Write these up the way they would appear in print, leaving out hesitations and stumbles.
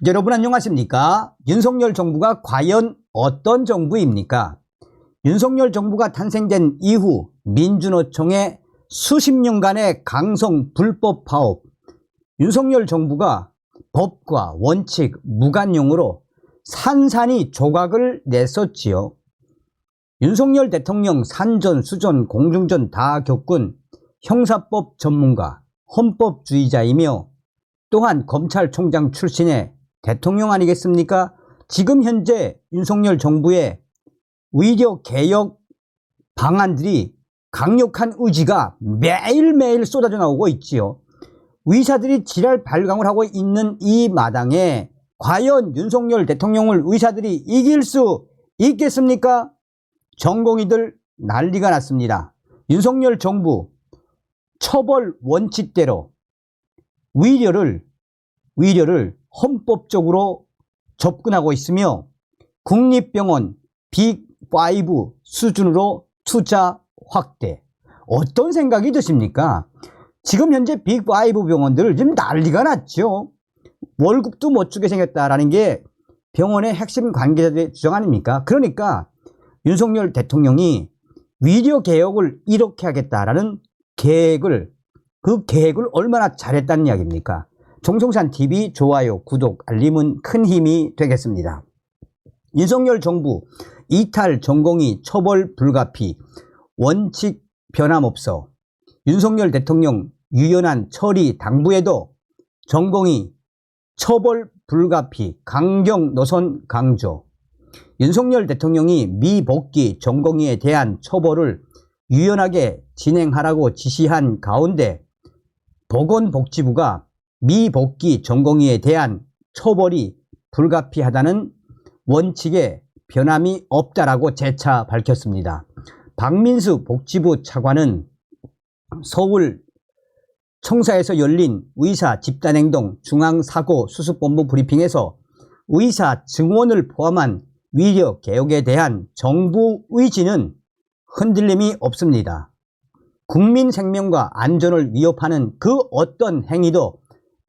여러분 안녕하십니까? 윤석열 정부가 과연 어떤 정부입니까? 윤석열 정부가 탄생된 이후 민주노총의 수십 년간의 강성 불법 파업, 윤석열 정부가 법과 원칙, 무관용으로 산산이 조각을 냈었지요. 윤석열 대통령 산전, 수전, 공중전 다 겪은 형사법 전문가, 헌법주의자이며 또한 검찰총장 출신의 대통령 아니겠습니까? 지금 현재 윤석열 정부의 의료 개혁 방안들이 강력한 의지가 매일매일 쏟아져 나오고 있지요. 의사들이 지랄 발광을 하고 있는 이 마당에 과연 윤석열 대통령을 의사들이 이길 수 있겠습니까? 전공의들 난리가 났습니다. 윤석열 정부 처벌 원칙대로 의료를 헌법적으로 접근하고 있으며 국립병원 빅5 수준으로 투자 확대. 어떤 생각이 드십니까? 지금 현재 빅5 병원들 지금 난리가 났죠. 월급도 못 주게 생겼다라는 게 병원의 핵심 관계자들의 주장 아닙니까? 그러니까 윤석열 대통령이 의료 개혁을 이렇게 하겠다라는 그 계획을 얼마나 잘했다는 이야기입니까? 정성산TV 좋아요, 구독, 알림은 큰 힘이 되겠습니다. 윤석열 정부 이탈 전공의 처벌 불가피, 원칙 변함없어. 윤석열 대통령 유연한 처리 당부에도 전공의 처벌 불가피, 강경 노선 강조. 윤석열 대통령이 미복귀 전공의에 대한 처벌을 유연하게 진행하라고 지시한 가운데 보건복지부가 미복귀 전공의에 대한 처벌이 불가피하다는 원칙에 변함이 없다라고 재차 밝혔습니다. 박민수 복지부 차관은 서울 청사에서 열린 의사 집단행동 중앙사고수습본부 브리핑에서 의사 증원을 포함한 의료 개혁에 대한 정부 의지는 흔들림이 없습니다. 국민 생명과 안전을 위협하는 그 어떤 행위도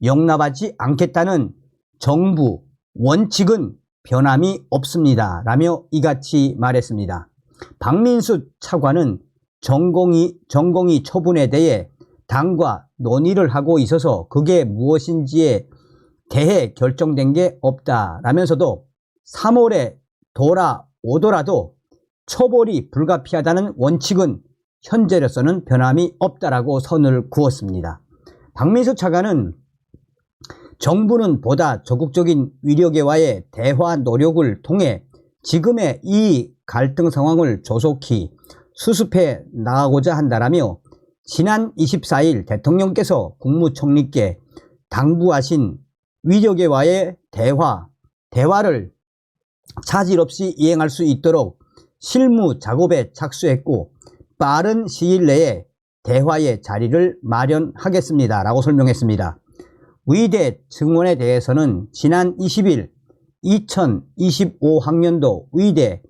용납하지 않겠다는 정부 원칙은 변함이 없습니다. 라며 이같이 말했습니다. 박민수 차관은 전공의 처분에 대해 당과 논의를 하고 있어서 그게 무엇인지에 대해 결정된 게 없다라면서도 3월에 돌아오더라도 처벌이 불가피하다는 원칙은 현재로서는 변함이 없다라고 선을 그었습니다. 박민수 차관은 정부는 보다 적극적인 의료계와의 대화 노력을 통해 지금의 이 갈등 상황을 조속히 수습해 나가고자 한다라며 지난 24일 대통령께서 국무총리께 당부하신 의료계와의 대화를 차질 없이 이행할 수 있도록 실무 작업에 착수했고 빠른 시일 내에 대화의 자리를 마련하겠습니다. 라고 설명했습니다. 의대 증원에 대해서는 지난 20일 2025학년도 의대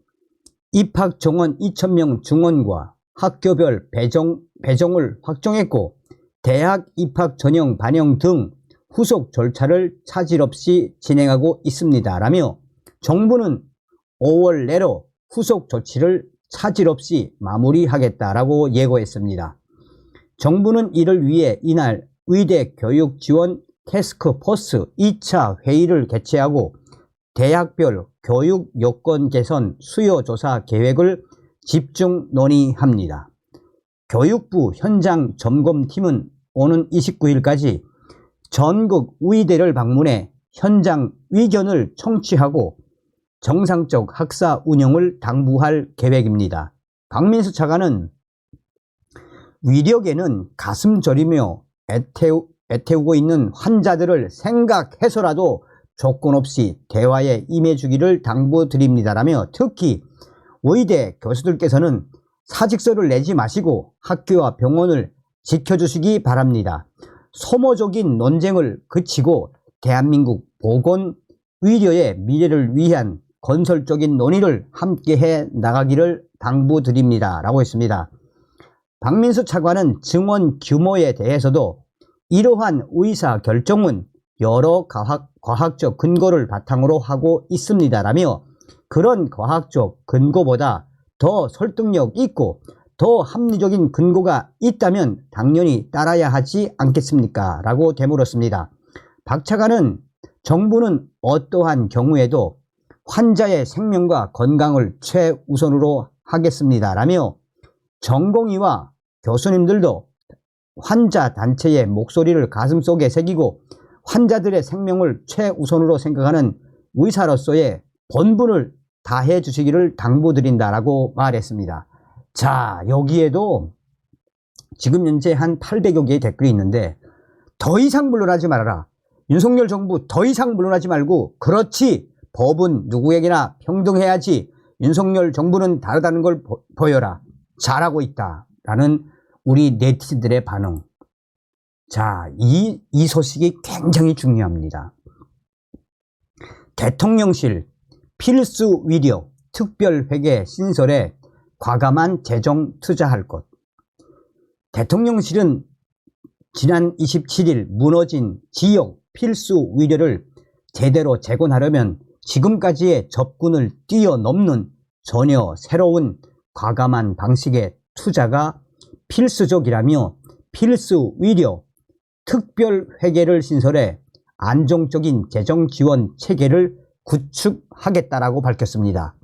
입학 정원 2,000명 증원과 학교별 배정을 확정했고 대학 입학 전형 반영 등 후속 절차를 차질 없이 진행하고 있습니다. 라며 정부는 5월 내로 후속 조치를 차질 없이 마무리하겠다라고 예고했습니다. 정부는 이를 위해 이날 의대 교육 지원 태스크포스 2차 회의를 개최하고 대학별 교육 요건 개선 수요 조사 계획을 집중 논의합니다. 교육부 현장 점검팀은 오는 29일까지 전국 의대를 방문해 현장 의견을 청취하고 정상적 학사 운영을 당부할 계획입니다. 박민수 차관은 의료계는 가슴 저리며 애태우고 있는 환자들을 생각해서라도 조건 없이 대화에 임해주기를 당부드립니다라며 특히 의대 교수들께서는 사직서를 내지 마시고 학교와 병원을 지켜주시기 바랍니다. 소모적인 논쟁을 그치고 대한민국 보건의료의 미래를 위한 건설적인 논의를 함께 해 나가기를 당부드립니다. 라고 했습니다. 박민수 차관은 증원 규모에 대해서도 이러한 의사 결정은 여러 과학적 근거를 바탕으로 하고 있습니다라며 그런 과학적 근거보다 더 설득력 있고 더 합리적인 근거가 있다면 당연히 따라야 하지 않겠습니까? 라고 되물었습니다. 박 차관은 정부는 어떠한 경우에도 환자의 생명과 건강을 최우선으로 하겠습니다. 라며 전공의와 교수님들도 환자 단체의 목소리를 가슴속에 새기고 환자들의 생명을 최우선으로 생각하는 의사로서의 본분을 다해 주시기를 당부드린다라고 말했습니다. 자, 여기에도 지금 현재 한 800여 개의 댓글이 있는데 더 이상 물러나지 말아라. 윤석열 정부 더 이상 물러나지 말고 그렇지 법은 누구에게나 평등해야지 윤석열 정부는 다르다는 걸 보여라. 잘하고 있다. 라는 우리 네티즌들의 반응. 자, 이 소식이 굉장히 중요합니다. 대통령실 필수 위력 특별회계 신설에 과감한 재정 투자할 것. 대통령실은 지난 27일 무너진 지역 필수 위력을 제대로 재건하려면 지금까지의 접근을 뛰어넘는 전혀 새로운 과감한 방식의 투자가 필수적이라며 필수 위력 특별회계를 신설해 안정적인 재정 지원 체계를 구축하겠다라고 밝혔습니다.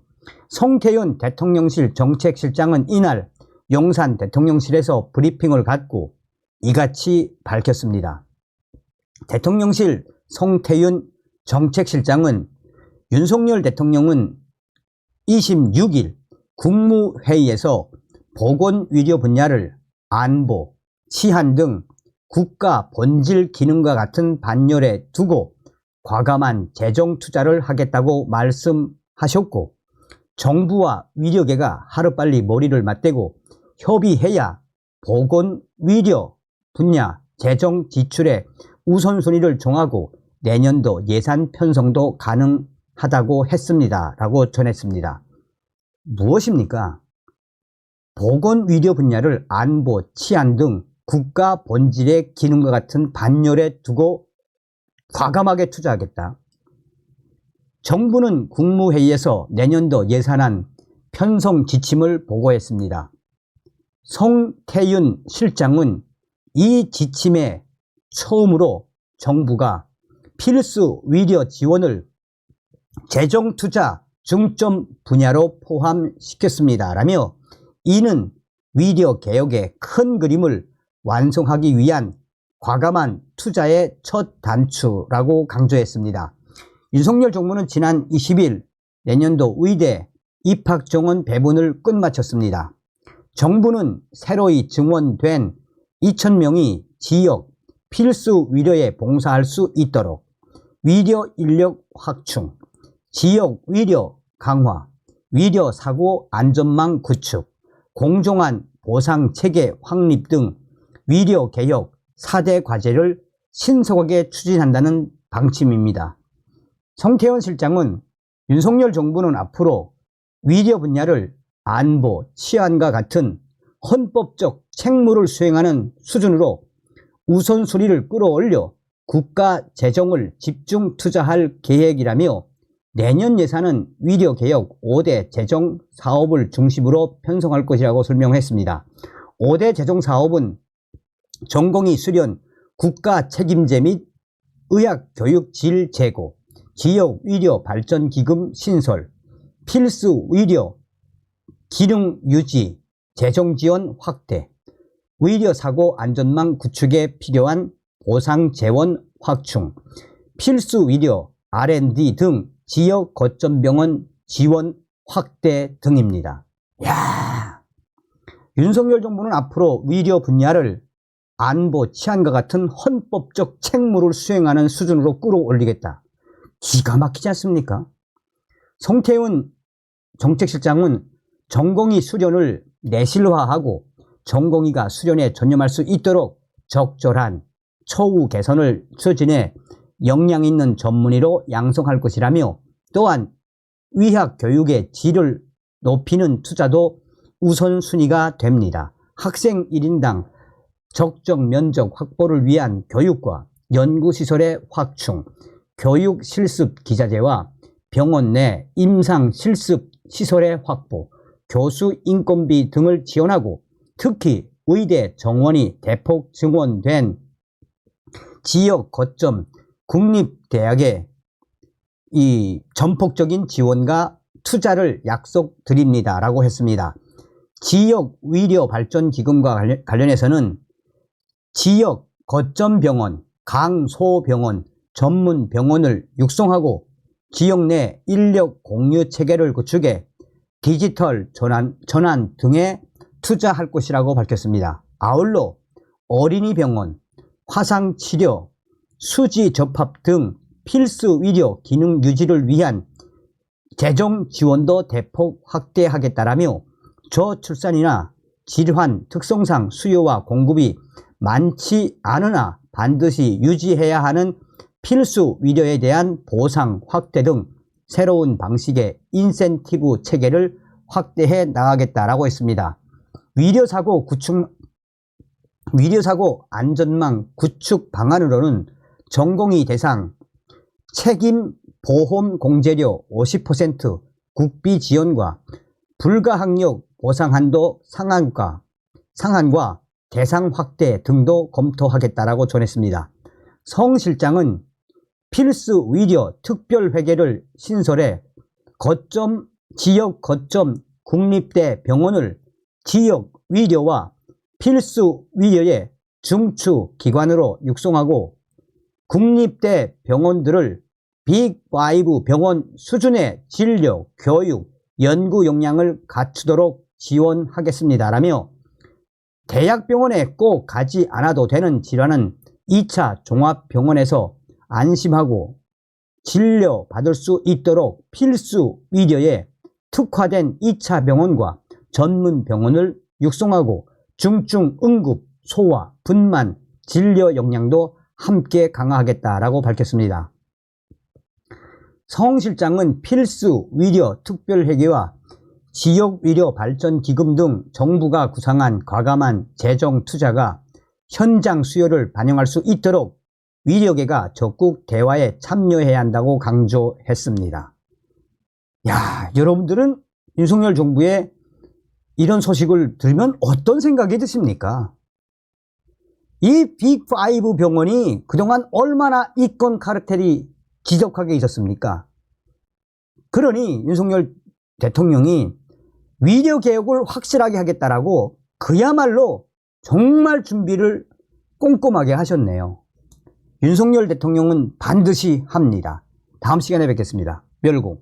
송태윤 대통령실 정책실장은 이날 용산 대통령실에서 브리핑을 갖고 이같이 밝혔습니다. 대통령실 송태윤 정책실장은 윤석열 대통령은 26일 국무회의에서 보건의료 분야를 안보, 치안 등 국가 본질 기능과 같은 반열에 두고 과감한 재정 투자를 하겠다고 말씀하셨고 정부와 의료계가 하루빨리 머리를 맞대고 협의해야 보건의료 분야 재정 지출의 우선순위를 정하고 내년도 예산 편성도 가능하다고 했습니다. 라고 전했습니다. 무엇입니까? 보건의료 분야를 안보, 치안 등 국가 본질의 기능과 같은 반열에 두고 과감하게 투자하겠다. 정부는 국무회의에서 내년도 예산안 편성 지침을 보고했습니다. 송태윤 실장은 이 지침에 처음으로 정부가 필수 의료 지원을 재정 투자 중점 분야로 포함시켰습니다. 라며 이는 의료 개혁의 큰 그림을 완성하기 위한 과감한 투자의 첫 단추라고 강조했습니다. 윤석열 정부는 지난 20일 내년도 의대 입학 정원 배분을 끝마쳤습니다. 정부는 새로이 증원된 2,000명이 지역 필수 의료에 봉사할 수 있도록 의료 인력 확충, 지역 의료 강화, 의료 사고 안전망 구축, 공정한 보상 체계 확립 등 의료 개혁 4대 과제를 신속하게 추진한다는 방침입니다. 송태윤 실장은 윤석열 정부는 앞으로 의료 분야를 안보, 치안과 같은 헌법적 책무를 수행하는 수준으로 우선순위를 끌어올려 국가 재정을 집중 투자할 계획이라며 내년 예산은 의료개혁 5대 재정 사업을 중심으로 편성할 것이라고 설명했습니다. 5대 재정 사업은 전공의 수련, 국가 책임제 및 의학교육 질 제고, 지역 의료 발전 기금 신설, 필수 의료 기능 유지, 재정 지원 확대, 의료 사고 안전망 구축에 필요한 보상 재원 확충, 필수 의료 R&D 등 지역 거점 병원 지원 확대 등입니다. 야, 윤석열 정부는 앞으로 의료 분야를 안보, 치안과 같은 헌법적 책무를 수행하는 수준으로 끌어올리겠다. 기가 막히지 않습니까? 송태윤 정책실장은 전공의 수련을 내실화하고 전공의가 수련에 전념할 수 있도록 적절한 처우 개선을 추진해 역량 있는 전문의로 양성할 것이라며 또한 의학 교육의 질을 높이는 투자도 우선순위가 됩니다. 학생 1인당 적정 면적 확보를 위한 교육과 연구시설의 확충, 교육 실습 기자재와 병원 내 임상 실습 시설의 확보, 교수 인건비 등을 지원하고 특히 의대 정원이 대폭 증원된 지역 거점 국립대학의 이 전폭적인 지원과 투자를 약속드립니다 라고 했습니다. 지역 의료 발전 기금과 관련해서는 지역 거점 병원, 강소병원, 전문 병원을 육성하고 지역 내 인력 공유 체계를 구축해 디지털 전환 등에 투자할 것이라고 밝혔습니다. 아울러 어린이병원, 화상치료, 수지접합 등 필수 의료 기능 유지를 위한 재정 지원도 대폭 확대하겠다라며 저출산이나 질환 특성상 수요와 공급이 많지 않으나 반드시 유지해야 하는 필수 의료에 대한 보상 확대 등 새로운 방식의 인센티브 체계를 확대해 나가겠다라고 했습니다. 위료사고 안전망 구축 방안으로는 전공의 대상 책임 보험 공제료 50% 국비 지원과 불가항력 보상 한도 상한과 대상 확대 등도 검토하겠다라고 전했습니다. 성 실장은 필수 의료 특별회계를 신설해 지역 거점 국립대 병원을 지역 의료와 필수 의료의 중추 기관으로 육성하고 국립대 병원들을 빅5 병원 수준의 진료, 교육, 연구 역량을 갖추도록 지원하겠습니다라며 대학병원에 꼭 가지 않아도 되는 질환은 2차 종합병원에서 안심하고 진료받을 수 있도록 필수 의료에 특화된 2차 병원과 전문 병원을 육성하고 중증 응급, 소아, 분만, 진료 역량도 함께 강화하겠다라고 밝혔습니다. 성 실장은 필수 의료 특별회계와 지역 의료 발전 기금 등 정부가 구상한 과감한 재정 투자가 현장 수요를 반영할 수 있도록 의료계가 적극 대화에 참여해야 한다고 강조했습니다. 야, 여러분들은 윤석열 정부의 이런 소식을 들으면 어떤 생각이 드십니까? 이 빅5 병원이 그동안 얼마나 이권 카르텔이 지독하게 있었습니까? 그러니 윤석열 대통령이 의료개혁을 확실하게 하겠다라고 그야말로 정말 준비를 꼼꼼하게 하셨네요. 윤석열 대통령은 반드시 합니다. 다음 시간에 뵙겠습니다. 멸공.